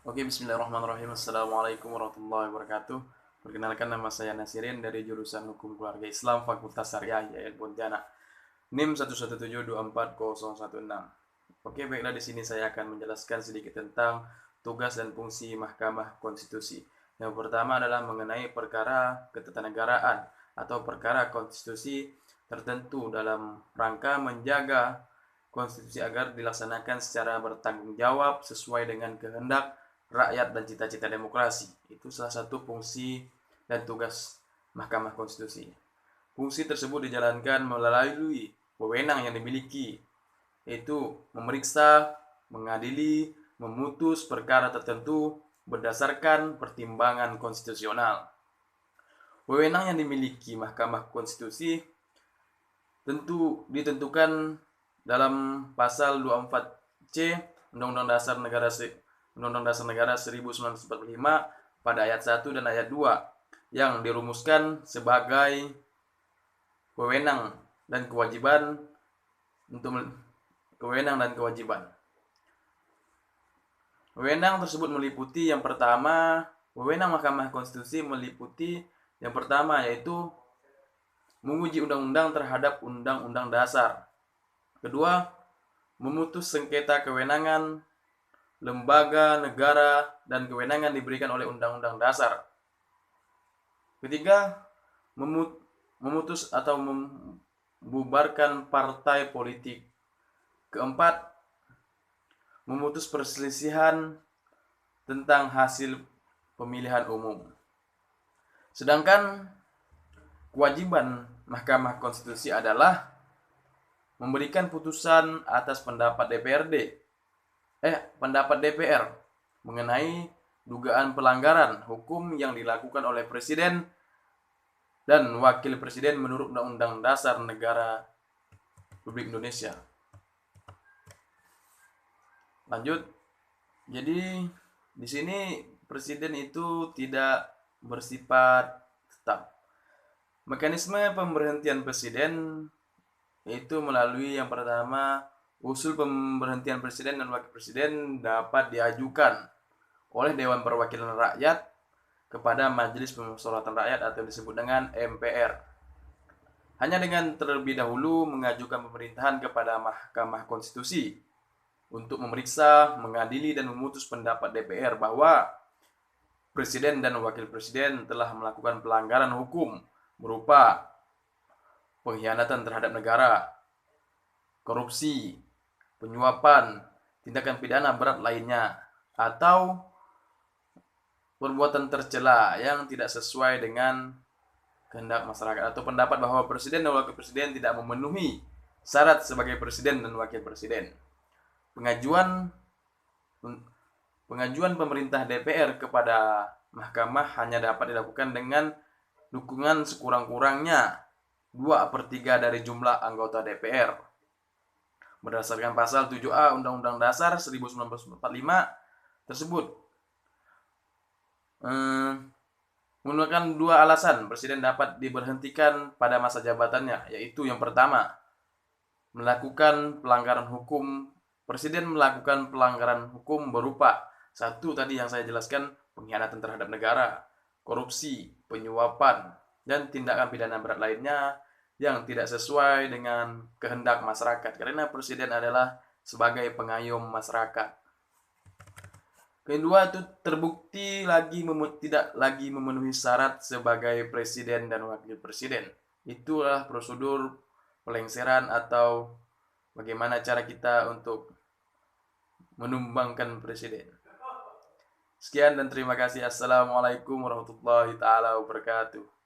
Oke, bismillahirrahmanirrahim. Assalamualaikum warahmatullahi wabarakatuh. Perkenalkan, nama saya Nasirin dari jurusan Hukum Keluarga Islam Fakultas Syariah YAIN Pontianak. NIM 117724016. Oke, baiklah, di sini saya akan menjelaskan sedikit tentang tugas dan fungsi Mahkamah Konstitusi. Yang pertama adalah mengenai perkara ketatanegaraan atau perkara konstitusi tertentu dalam rangka menjaga konstitusi agar dilaksanakan secara bertanggung jawab sesuai dengan kehendak rakyat dan cita-cita demokrasi. Itu salah satu fungsi dan tugas Mahkamah Konstitusi. Fungsi tersebut dijalankan melalui wewenang yang dimiliki, yaitu memeriksa, mengadili, memutus perkara tertentu berdasarkan pertimbangan konstitusional. Wewenang yang dimiliki Mahkamah Konstitusi tentu ditentukan dalam pasal 24C Undang-Undang Dasar Negara 1945 pada ayat 1 dan ayat 2 yang dirumuskan sebagai wewenang dan kewajiban untuk wewenang dan kewajiban. Wewenang tersebut meliputi yang pertama, wewenang Mahkamah Konstitusi meliputi yang pertama yaitu menguji undang-undang terhadap undang-undang dasar. Kedua, memutus sengketa kewenangan lembaga negara dan kewenangan diberikan oleh Undang-Undang Dasar. Ketiga, memutus atau membubarkan partai politik. Keempat, memutus perselisihan tentang hasil pemilihan umum. Sedangkan kewajiban Mahkamah Konstitusi adalah memberikan putusan atas pendapat DPR mengenai dugaan pelanggaran hukum yang dilakukan oleh Presiden dan Wakil Presiden menurut Undang-Undang Dasar Negara Republik Indonesia. Lanjut. Jadi di sini Presiden itu tidak bersifat tetap. Mekanisme pemberhentian Presiden yaitu melalui yang pertama, usul pemberhentian Presiden dan Wakil Presiden dapat diajukan oleh Dewan Perwakilan Rakyat kepada Majelis Permusyawaratan Rakyat atau disebut dengan MPR. Hanya dengan terlebih dahulu mengajukan pemerintahan kepada Mahkamah Konstitusi untuk memeriksa, mengadili, dan memutus pendapat DPR bahwa Presiden dan Wakil Presiden telah melakukan pelanggaran hukum berupa pengkhianatan terhadap negara, korupsi, penyuapan, tindakan pidana berat lainnya, atau perbuatan tercela yang tidak sesuai dengan kehendak masyarakat, atau pendapat bahwa Presiden dan Wakil Presiden tidak memenuhi syarat sebagai Presiden dan Wakil Presiden. Pengajuan pemerintah DPR kepada Mahkamah hanya dapat dilakukan dengan dukungan sekurang-kurangnya 2/3 dari jumlah anggota DPR. Berdasarkan pasal 7A Undang-Undang Dasar 1945 tersebut, menggunakan 2 alasan Presiden dapat diberhentikan pada masa jabatannya, yaitu yang pertama, melakukan pelanggaran hukum. Presiden melakukan pelanggaran hukum berupa satu tadi yang saya jelaskan, pengkhianatan terhadap negara, korupsi, penyuapan, dan tindakan pidana berat lainnya yang tidak sesuai dengan kehendak masyarakat, karena Presiden adalah sebagai pengayom masyarakat. Kedua, itu terbukti tidak lagi memenuhi syarat sebagai Presiden dan Wakil Presiden. Itulah prosedur pelengseran atau bagaimana cara kita untuk menumbangkan Presiden. Sekian dan terima kasih. Assalamualaikum warahmatullahi wabarakatuh.